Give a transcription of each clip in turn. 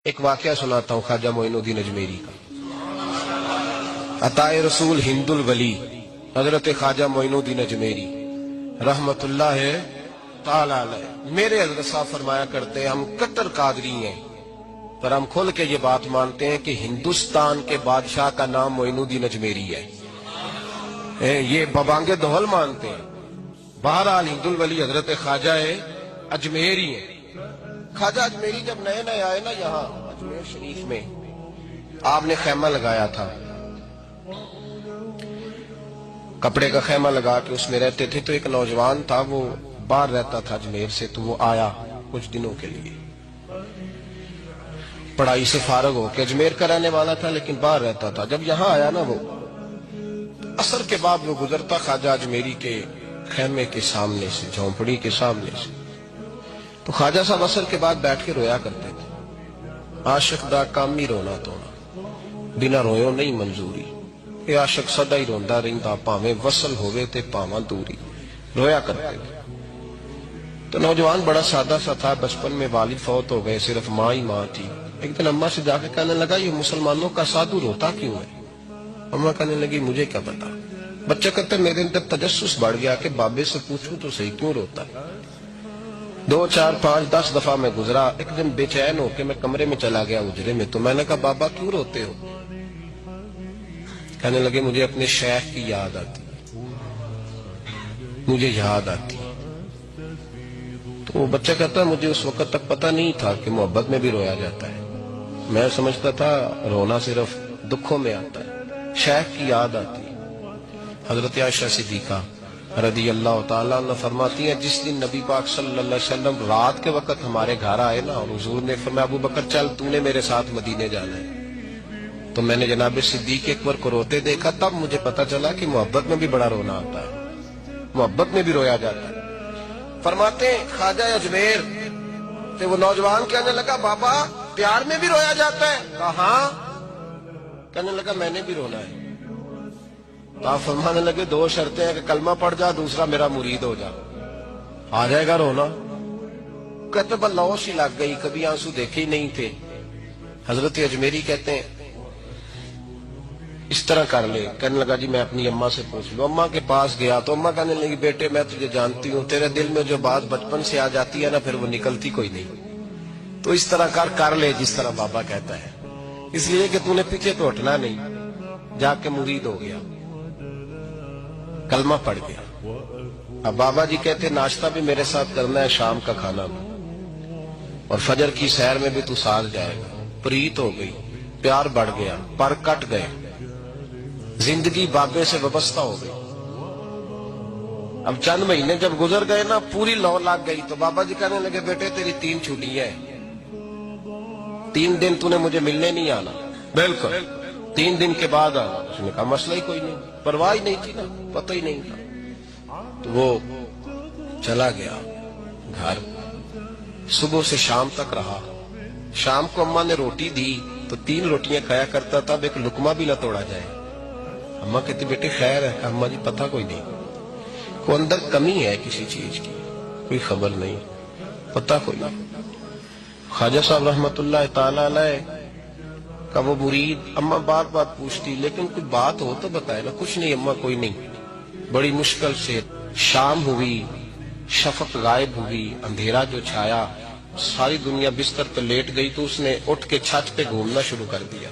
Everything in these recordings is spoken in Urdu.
ایک واقعہ سناتا ہوں خواجہ معین الدین اجمیری کا۔ عطائے رسول ہند الولی حضرت خواجہ معین الدین اجمیری رحمت اللہ تعالی علیہ، میرے حضرت صاحب فرمایا کرتے ہیں ہم کٹر قادری ہیں، پر ہم کھل کے یہ بات مانتے ہیں کہ ہندوستان کے بادشاہ کا نام معین الدین اجمیری ہے۔ یہ ببانگ دہل مانتے ہیں۔ بہرحال ہند الولی حضرت خواجہ اجمیری ہیں۔ خواجہ اجمیری جب نئے نئے آئے نا یہاں اجمیر شریف میں، آپ نے خیمہ لگایا تھا، کپڑے کا خیمہ لگا کے اس میں رہتے تھے۔ تو ایک نوجوان تھا، وہ باہر رہتا تھا اجمیر سے، تو وہ آیا کچھ دنوں کے لیے، پڑھائی سے فارغ ہو کے، اجمیر کا رہنے والا تھا لیکن باہر رہتا تھا۔ جب یہاں آیا نا، وہ عصر کے بعد وہ گزرتا خواجہ اجمیری کے خیمے کے سامنے سے، جھونپڑی کے سامنے سے، تو خواجہ صاحب عصر کے بعد بیٹھ کے رویا کرتے تھے۔ عاشق دا کام ہی رونا تونا، بنا رویوں نہیں منظوری، اے عاشق سدا ہی روندا رہندا، پاویں وصل ہوئے تے پاواں دوری، رویا کرتے تھے۔ تو نوجوان بڑا سادہ سا تھا، بچپن میں والد فوت ہو گئے، صرف ماں ہی ماں تھی۔ ایک دن اماں سے جا کے کہنے لگا یہ مسلمانوں کا سادھو روتا کیوں ہے؟ اماں کہنے لگی مجھے کیا پتا۔ بچہ کہتے میرے اندر تجسس بڑھ گیا کہ بابے سے پوچھوں تو صحیح کیوں روتا ہے۔ 2 4 5 10 دفعہ میں گزرا، ایک دن بے چین ہو کے میں کمرے میں چلا گیا اجرے میں، تو میں نے کہا بابا کیوں روتے ہو؟ کہنے لگے مجھے اپنے شیخ کی یاد آتی، مجھے یاد آتی۔ تو وہ بچہ کہتا ہے مجھے اس وقت تک پتہ نہیں تھا کہ محبت میں بھی رویا جاتا ہے، میں سمجھتا تھا رونا صرف دکھوں میں آتا ہے، شیخ کی یاد آتی۔ حضرت عائشہ صدیقہ رضی اللہ تعالیٰ عنہ فرماتی ہیں جس دن نبی پاک صلی اللہ علیہ وسلم رات کے وقت ہمارے گھر آئے نا، اور حضور نے فرمایا ابو بکر چل تو نے میرے ساتھ مدینے جانا ہے، تو میں نے جناب صدیق اکبر کو روتے دیکھا، تب مجھے پتا چلا کہ محبت میں بھی بڑا رونا آتا ہے، محبت میں بھی رویا جاتا ہے۔ فرماتے ہیں خواجہ اجمیر سے وہ نوجوان کہنے لگا بابا پیار میں بھی رویا جاتا ہے؟ کہا ہاں۔ کہنے لگا میں نے بھی رونا ہے۔ تو آپ فرمانے لگے 2 شرطیں ہیں کہ کلمہ پڑھ جا، دوسرا میرا مرید ہو جا، آ جائے گا رونا؟ کہتے بس لوش ہی لگ گئی، کبھی آنسو دیکھے ہی نہیں تھے۔ حضرت اجمیری کہتے ہیں اس طرح کر لے۔ کہنے لگا جی میں اپنی اماں سے پوچھ لوں۔ اماں کے پاس گیا تو اماں کہنے لگی بیٹے میں تجھے جانتی ہوں، تیرے دل میں جو بات بچپن سے آ جاتی ہے نا پھر وہ نکلتی کوئی نہیں، تو اس طرح کر لے جس طرح بابا کہتا ہے، اس لیے کہ تو نے پیچھے تو ہٹنا نہیں۔ جا کے مرید ہو گیا، کلمہ پڑھ گیا۔ اب بابا جی کہتے ناشتہ بھی میرے ساتھ کرنا ہے، شام کا کھانا بھی، اور فجر کی سیر میں بھی تو ساتھ جائے گا۔ پریت ہو گئی، پیار بڑھ گیا، پر کٹ گئے، زندگی بابے سے وابستہ ہو گئی۔ اب چند مہینے جب گزر گئے نا، پوری لو لگ گئی، تو بابا جی کہنے لگے بیٹے تیری 3 چھٹیاں ہیں، 3 دن تو نے مجھے ملنے نہیں آنا۔ بالکل 3 دن کے بعد آنا۔ اس نے کہا مسئلہ ہی کوئی نہیں، پرواہ ہی نہیں تھی نا، پتہ ہی نہیں تھا۔ تو وہ چلا گیا گھر، صبح سے شام تک رہا۔ شام کو اماں نے روٹی دی تو 3 روٹیاں کھایا کرتا تھا، اب ایک لقمہ بھی نہ توڑا جائے۔ اماں کہتی بیٹے خیر ہے؟ کہ اماں جی پتہ کوئی نہیں، کوئی اندر کمی ہے کسی چیز کی، کوئی خبر نہیں، پتہ کوئی نہیں۔ خواجہ صاحب رحمت اللہ تعالی علیہ کا وہ مرید، اماں بار بار پوچھتی لیکن کوئی بات ہو تو بتائے نا۔ کچھ نہیں اماں کوئی نہیں۔ بڑی مشکل سے شام ہوئی، شفق غائب ہوئی، اندھیرا جو چھایا، ساری دنیا بستر پہ لیٹ گئی، تو اس نے اٹھ کے چھت پہ گھومنا شروع کر دیا۔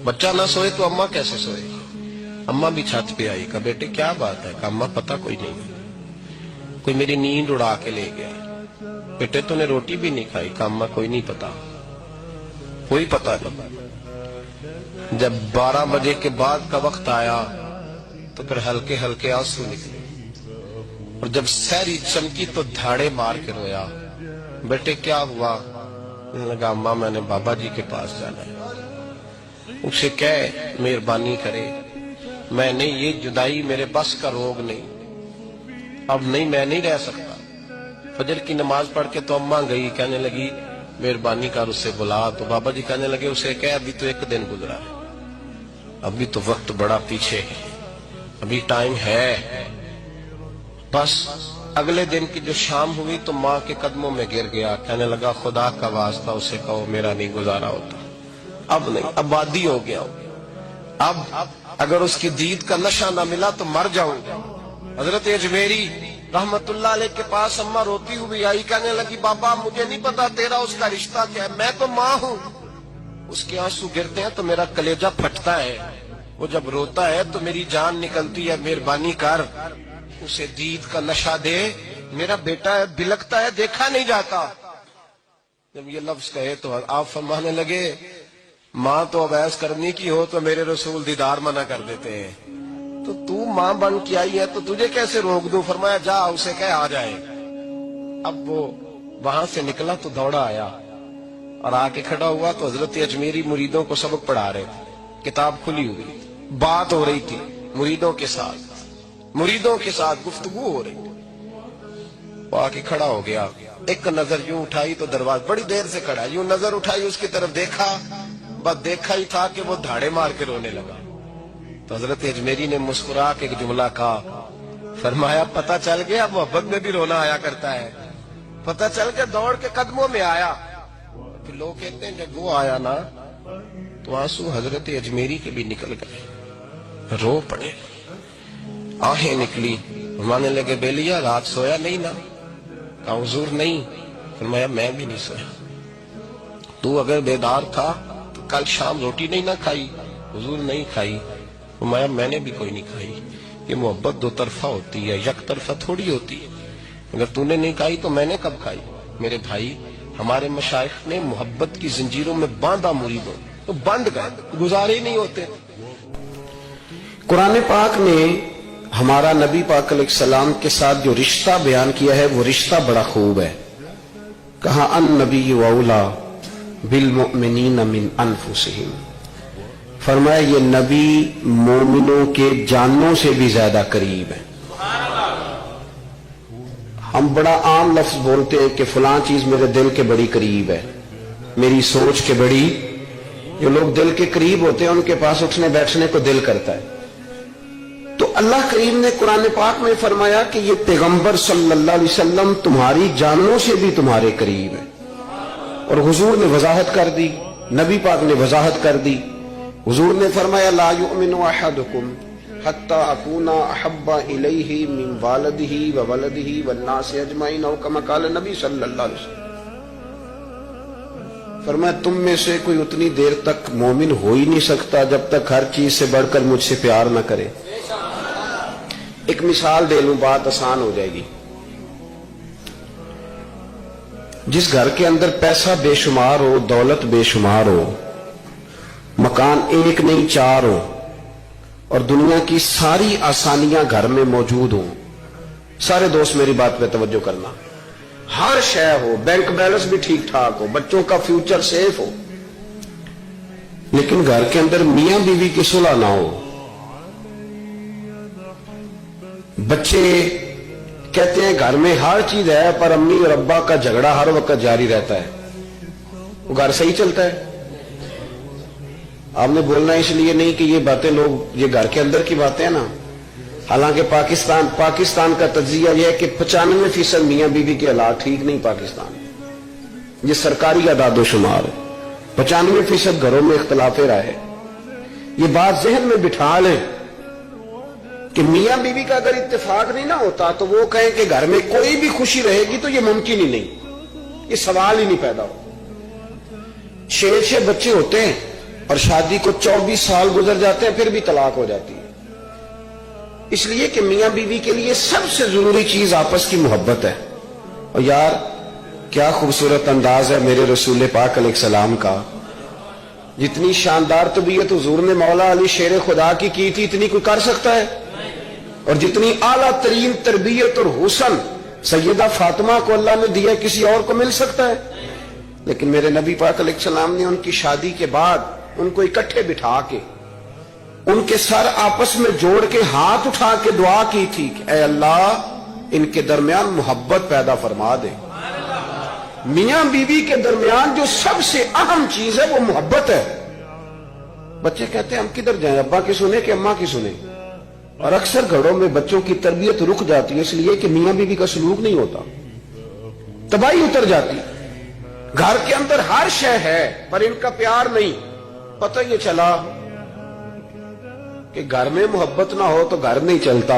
بچہ نہ سوئے تو اماں کیسے سوئے؟ اماں بھی چھت پہ آئی، کہا بیٹے کیا بات ہے؟ کہا اماں پتہ کوئی نہیں، کوئی میری نیند اڑا کے لے گیا۔ بیٹے تو نے روٹی بھی نہیں کھائی؟ کہا اماں کوئی نہیں پتا، کوئی پتہ نہیں۔ جب 12 بجے کے بعد کا وقت آیا تو پھر ہلکے ہلکے آنسو نکلے، اور جب سحری چمکی تو دھاڑے مار کے رویا۔ بیٹے کیا ہوا؟ لگا اماں میں نے بابا جی کے پاس جانا ہے، اسے کہہ مہربانی کرے، میں نے یہ جدائی میرے بس کا روگ نہیں، اب نہیں میں نہیں رہ سکتا۔ فجر کی نماز پڑھ کے تو اماں گئی، کہنے لگی مہربانی کر اسے بلا۔ تو بابا جی کہنے لگے اسے کہہ ابھی تو 1 دن گزرا ہے، ابھی تو وقت بڑا پیچھے ہے، ابھی ٹائم ہے، بس اگلے دن کی جو شام ہوئی تو ماں کے قدموں میں گر گیا، کہنے لگا خدا کا واسطہ اسے کہو میرا نہیں گزارا ہوتا، اب نہیں، اب عادی ہو گیا، اب اگر اس کی دید کا نشہ نہ ملا تو مر جاؤں گا۔ حضرت اجمیری رحمت اللہ علیہ کے پاس اماں روتی ہوئی آئی، کہنے لگی بابا مجھے نہیں پتا تیرا اس کا رشتہ کیا ہے، میں تو ماں ہوں۔ اس کے آنسو گرتے ہیں تو میرا کلیجہ پھٹتا ہے، وہ جب روتا ہے تو میری جان نکلتی ہے، مہربانی کر اسے دید کا نشہ دے، میرا بیٹا ہے بلکتا ہے دیکھا نہیں جاتا۔ جب یہ لفظ کہے تو آپ فرمانے لگے ماں تو اب ایس کرنی کی ہو تو میرے رسول دیدار منع کر دیتے ہیں، تو ماں بن کے آئی ہے تو تجھے کیسے روک دوں؟ فرمایا جا اسے کہہ آ جائے۔ اب وہ وہاں سے نکلا تو دوڑا آیا اور آ کے کھڑا ہوا تو حضرت اجمیری مریدوں کو سبق پڑھا رہے تھے، کتاب کھلی ہوئی، بات ہو رہی تھی مریدوں کے ساتھ گفتگو ہو رہی تھی۔ وہ آ کے کھڑا ہو گیا، ایک نظر یوں اٹھائی تو دروازہ، بڑی دیر سے کھڑا، یوں نظر اٹھائی اس کی طرف دیکھا، بس دیکھا ہی تھا کہ وہ دھاڑے مار کے رونے لگا۔ تو حضرت اجمیری نے مسکرا کے ایک جملہ کہا، فرمایا پتہ چل گیا محبت میں بھی رونا آیا کرتا ہے، پتہ چل کے دوڑ کے قدموں میں آیا۔ پھر لوگ کہتے ہیں جب وہ آیا نا تو آنسو حضرت اجمیری کے بھی نکل گئے، رو پڑے، آہیں نکلی، فرمانے لگے بیلیا رات سویا نہیں نا؟ کہا حضور نہیں۔ فرمایا میں بھی نہیں سویا۔ تو اگر بیدار تھا تو کل شام روٹی نہیں نہ کھائی؟ حضور نہیں کھائی۔ فرمایا میں نے بھی کوئی نہیں کھائی۔ یہ محبت دو طرفہ ہوتی ہے، یک طرفہ تھوڑی ہوتی ہے، اگر تو نے نہیں کھائی تو میں نے کب کھائی؟ میرے بھائی ہمارے مشائخ نے محبت کی زنجیروں میں باندھا مریدوں تو بند گئے، گزارے نہیں ہوتے۔ قرآن پاک نے ہمارا نبی پاک علیہ السلام کے ساتھ جو رشتہ بیان کیا ہے وہ رشتہ بڑا خوب ہے۔ کہا النبی اولا بالمؤمنین من انفسہم، فرمایا یہ نبی مومنوں کے جانوں سے بھی زیادہ قریب ہے۔ ہم بڑا عام لفظ بولتے ہیں کہ فلاں چیز میرے دل کے بڑی قریب ہے، میری سوچ کے بڑی، جو لوگ دل کے قریب ہوتے ہیں ان کے پاس اٹھنے بیٹھنے کو دل کرتا ہے۔ تو اللہ کریم نے قرآن پاک میں فرمایا کہ یہ پیغمبر صلی اللہ علیہ وسلم تمہاری جانوں سے بھی تمہارے قریب ہے، اور حضور نے وضاحت کر دی، نبی پاک نے وضاحت کر دی۔ حضور نے فرمایا لا یؤمن احدکم حتی اکون احب الیہ من والدہ وولدہ والناس اجمعین، او کما قال نبی صلی اللہ علیہ وسلم۔ فرمایا تم میں سے کوئی اتنی دیر تک مومن ہو ہی نہیں سکتا جب تک ہر چیز سے بڑھ کر مجھ سے پیار نہ کرے۔ ایک مثال دے لوں، بات آسان ہو جائے گی۔ جس گھر کے اندر پیسہ بے شمار ہو، دولت بے شمار ہو، مکان ایک نہیں چار ہو، اور دنیا کی ساری آسانیاں گھر میں موجود ہوں، سارے دوست میری بات پہ توجہ کرنا، ہر شے ہو، بینک بیلنس بھی ٹھیک ٹھاک ہو، بچوں کا فیوچر سیف ہو، لیکن گھر کے اندر میاں بیوی کی صلح نہ ہو، بچے کہتے ہیں گھر میں ہر چیز ہے پر امی اور ابا کا جھگڑا ہر وقت جاری رہتا ہے، وہ گھر صحیح چلتا ہے؟ آپ نے بولنا اس لیے نہیں کہ یہ باتیں لوگ، یہ گھر کے اندر کی باتیں ہیں نا، حالانکہ پاکستان کا تجزیہ یہ ہے کہ 95% میاں بیوی کے حالات ٹھیک نہیں پاکستان، یہ سرکاری اعداد و شمار ہے، 95% گھروں میں اختلاف رائے۔ یہ بات ذہن میں بٹھا لیں کہ میاں بیوی کا اگر اتفاق نہیں نہ ہوتا تو وہ کہیں کہ گھر میں کوئی بھی خوشی رہے گی تو یہ ممکن ہی نہیں، یہ سوال ہی نہیں پیدا ہو۔ 6 بچے ہوتے ہیں اور شادی کو 24 سال گزر جاتے ہیں پھر بھی طلاق ہو جاتی ہے، اس لیے کہ میاں بیوی کے لیے سب سے ضروری چیز آپس کی محبت ہے۔ اور یار کیا خوبصورت انداز ہے میرے رسول پاک علیہ السلام کا، جتنی شاندار طبیعت حضور نے مولا علی شیر خدا کی تھی اتنی کوئی کر سکتا ہے؟ اور جتنی اعلیٰ ترین تربیت اور حسن سیدہ فاطمہ کو اللہ نے دیا کسی اور کو مل سکتا ہے؟ لیکن میرے نبی پاک علیہ السلام نے ان کی شادی کے بعد ان کو اکٹھے بٹھا کے ان کے سر آپس میں جوڑ کے ہاتھ اٹھا کے دعا کی تھی کہ اے اللہ ان کے درمیان محبت پیدا فرما دے۔ میاں بیوی کے درمیان جو سب سے اہم چیز ہے وہ محبت ہے۔ بچے کہتے ہیں ہم کدھر جائیں، ابا کی سنیں کہ اماں کی سنیں؟ اور اکثر گھروں میں بچوں کی تربیت رک جاتی ہے اس لیے کہ میاں بیوی کا سلوک نہیں ہوتا، تباہی اتر جاتی۔ گھر کے اندر ہر شے ہے پر ان کا پیار نہیں۔ پتہ یہ چلا کہ گھر میں محبت نہ ہو تو گھر نہیں چلتا۔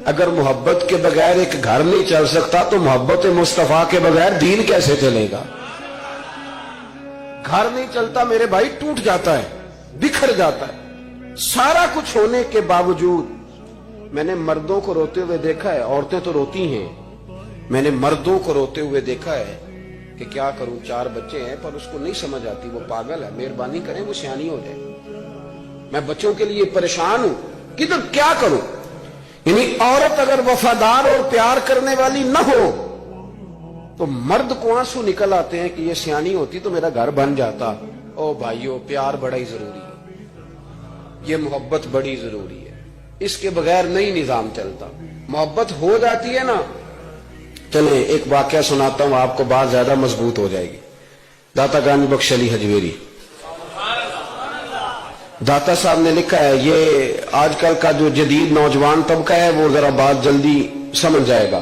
اگر محبت کے بغیر ایک گھر نہیں چل سکتا تو محبت مصطفیٰ کے بغیر دین کیسے چلے گا؟ گھر نہیں چلتا میرے بھائی، ٹوٹ جاتا ہے، بکھر جاتا ہے۔ سارا کچھ ہونے کے باوجود میں نے مردوں کو روتے ہوئے دیکھا ہے، عورتیں تو روتی ہیں، میں نے مردوں کو روتے ہوئے دیکھا ہے کہ کیا کروں، 4 بچے ہیں پر اس کو نہیں سمجھ آتی، وہ پاگل ہے، مہربانی کریں وہ سیانی ہو جائے، میں بچوں کے لیے پریشان ہوں، کدھر کیا کروں؟ یعنی عورت اگر وفادار اور پیار کرنے والی نہ ہو تو مرد کو آنسو نکل آتے ہیں کہ یہ سیانی ہوتی تو میرا گھر بن جاتا۔ او بھائیو، پیار بڑا ہی ضروری ہے، یہ محبت بڑی ضروری ہے، اس کے بغیر نہیں نظام چلتا۔ محبت ہو جاتی ہے نا، چلیں ایک واقعہ سناتا ہوں آپ کو، بات زیادہ مضبوط ہو جائے گی۔ داتا گانج بخش علی حجویری داتا صاحب نے لکھا ہے، یہ آج کل کا جو جدید نوجوان طبقہ ہے وہ ذرا بات جلدی سمجھ جائے گا۔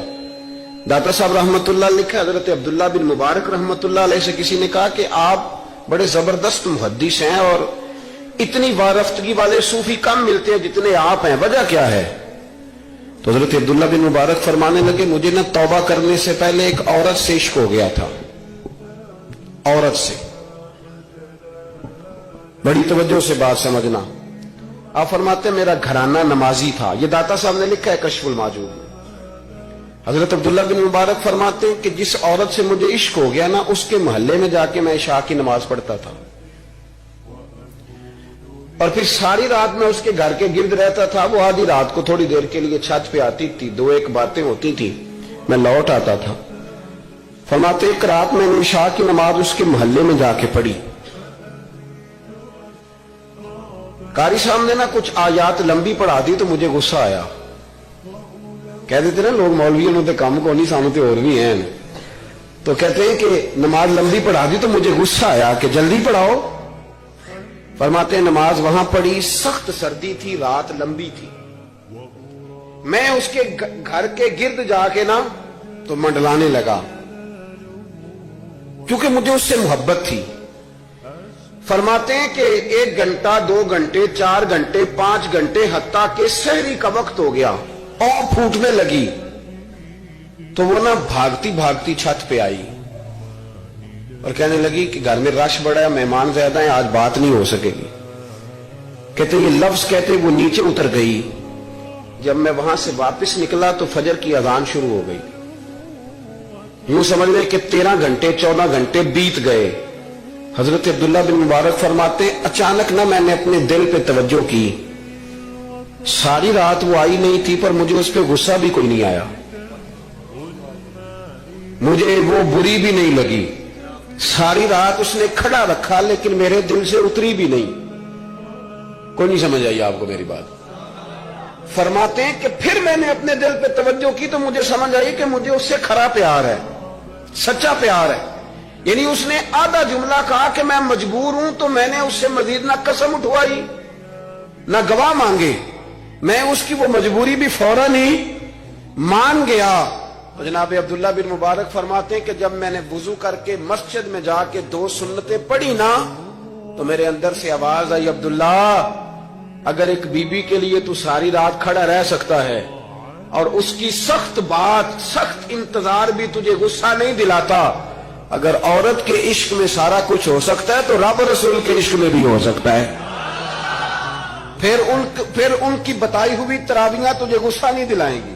داتا صاحب رحمت اللہ لکھا ہے، حضرت عبداللہ بن مبارک رحمت اللہ علیہ سے کسی نے کہا کہ آپ بڑے زبردست محدث ہیں اور اتنی وارفتگی والے صوفی کم ملتے ہیں جتنے آپ ہیں، وجہ کیا ہے؟ تو حضرت عبداللہ بن مبارک فرمانے لگے، مجھے نہ توبہ کرنے سے پہلے ایک عورت سے عشق ہو گیا تھا، عورت سے۔ بڑی توجہ سے بات سمجھنا۔ آپ فرماتے ہیں میرا گھرانہ نمازی تھا، یہ داتا صاحب نے لکھا ہے کشف الماجوب میں۔ حضرت عبداللہ بن مبارک فرماتے ہیں کہ جس عورت سے مجھے عشق ہو گیا نا، اس کے محلے میں جا کے میں عشاء کی نماز پڑھتا تھا، اور پھر ساری رات میں اس کے گھر کے گرد رہتا تھا۔ وہ آدھی رات کو تھوڑی دیر کے لیے چھت پہ آتی تھی، 2-1 باتیں ہوتی تھی، میں لوٹ آتا تھا۔ فرماتے ایک رات میں نے عشاء کی نماز اس کے محلے میں جا کے پڑھی، قاری صاحب نے نا کچھ آیات لمبی پڑھا دی تو مجھے غصہ آیا۔ کہہ دیتے نا لوگ مولوی انہوں نے کام کو نہیں سامتے اور بھی ہیں، تو کہتے ہیں کہ نماز لمبی پڑھا دی تو مجھے غصہ آیا کہ جلدی پڑھاؤ۔ فرماتے ہیں نماز وہاں پڑھی، سخت سردی تھی، رات لمبی تھی، میں اس کے گھر کے گرد جا کے نا تو منڈلانے لگا کیونکہ مجھے اس سے محبت تھی۔ فرماتے ہیں کہ 1 گھنٹہ 2 گھنٹے 4 گھنٹے 5 گھنٹے حتیٰ کہ سحری کا وقت ہو گیا اور پھوٹنے لگی، تو وہ نا بھاگتی بھاگتی چھت پہ آئی اور کہنے لگی کہ گھر میں رش بڑا ہے، مہمان زیادہ ہیں، آج بات نہیں ہو سکے گی۔ کہتے یہ لفظ کہتے وہ نیچے اتر گئی۔ جب میں وہاں سے واپس نکلا تو فجر کی اذان شروع ہو گئی۔ یوں سمجھ لیں کہ 13 گھنٹے 14 گھنٹے بیت گئے۔ حضرت عبداللہ بن مبارک فرماتے اچانک نہ میں نے اپنے دل پہ توجہ کی، ساری رات وہ آئی نہیں تھی پر مجھے اس پہ غصہ بھی کوئی نہیں آیا، مجھے وہ بری بھی نہیں لگی، ساری رات اس نے کھڑا رکھا لیکن میرے دل سے اتری بھی نہیں۔ کوئی نہیں سمجھ آئی آپ کو میری بات؟ فرماتے ہیں کہ پھر میں نے اپنے دل پہ توجہ کی تو مجھے سمجھ آئی کہ مجھے اس سے کھرا پیار ہے، سچا پیار ہے۔ یعنی اس نے آدھا جملہ کہا کہ میں مجبور ہوں، تو میں نے اس سے مزید نہ قسم اٹھوائی نہ گواہ مانگے، میں اس کی وہ مجبوری بھی فوراً ہی مان گیا۔ تو جناب عبداللہ بن مبارک فرماتے ہیں کہ جب میں نے وضو کر کے مسجد میں جا کے 2 سنتیں پڑھی نا تو میرے اندر سے آواز آئی، عبداللہ اگر ایک بی بی کے لیے تو ساری رات کھڑا رہ سکتا ہے اور اس کی سخت بات سخت انتظار بھی تجھے غصہ نہیں دلاتا، اگر عورت کے عشق میں سارا کچھ ہو سکتا ہے تو رب رسول کے عشق میں بھی ہو سکتا ہے۔ پھر ان کی بتائی ہوئی تراویحاں تجھے غصہ نہیں دلائیں گی،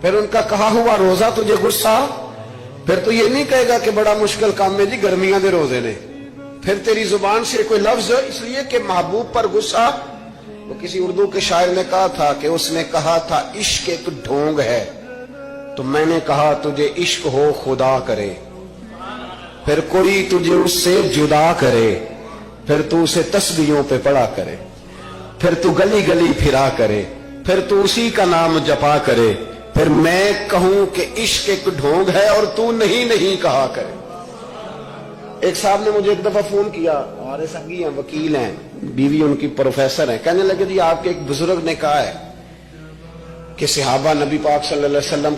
پھر ان کا کہا ہوا روزہ تجھے غصہ، پھر تو یہ نہیں کہے گا کہ بڑا مشکل کام ہے جی گرمیاں دے روزے نے، پھر تیری زبان سے کوئی لفظ، اس لیے کہ محبوب پر غصہ۔ وہ کسی اردو کے شاعر نے کہا تھا کہ اس نے کہا تھا عشق ایک ڈھونگ ہے، تو میں نے کہا تجھے عشق ہو خدا کرے، پھر کوئی تجھے اس سے جدا کرے، پھر تو اسے تسبیحوں پہ پڑا کرے، پھر تو گلی گلی پھرا کرے، پھر تو اسی کا نام جپا کرے، پھر میں کہوں کہ عشق ایک ڈھونگ ہے اور تو نہیں کہا کرے۔ ایک صاحب نے مجھے ایک دفعہ فون کیا، ہمارے سنگی ہیں، وکیل ہیں، بیوی ان کی پروفیسر ہیں، کہنے لگے جی آپ کے ایک بزرگ نے کہا ہے کہ صحابہ نبی پاک صلی اللہ علیہ وسلم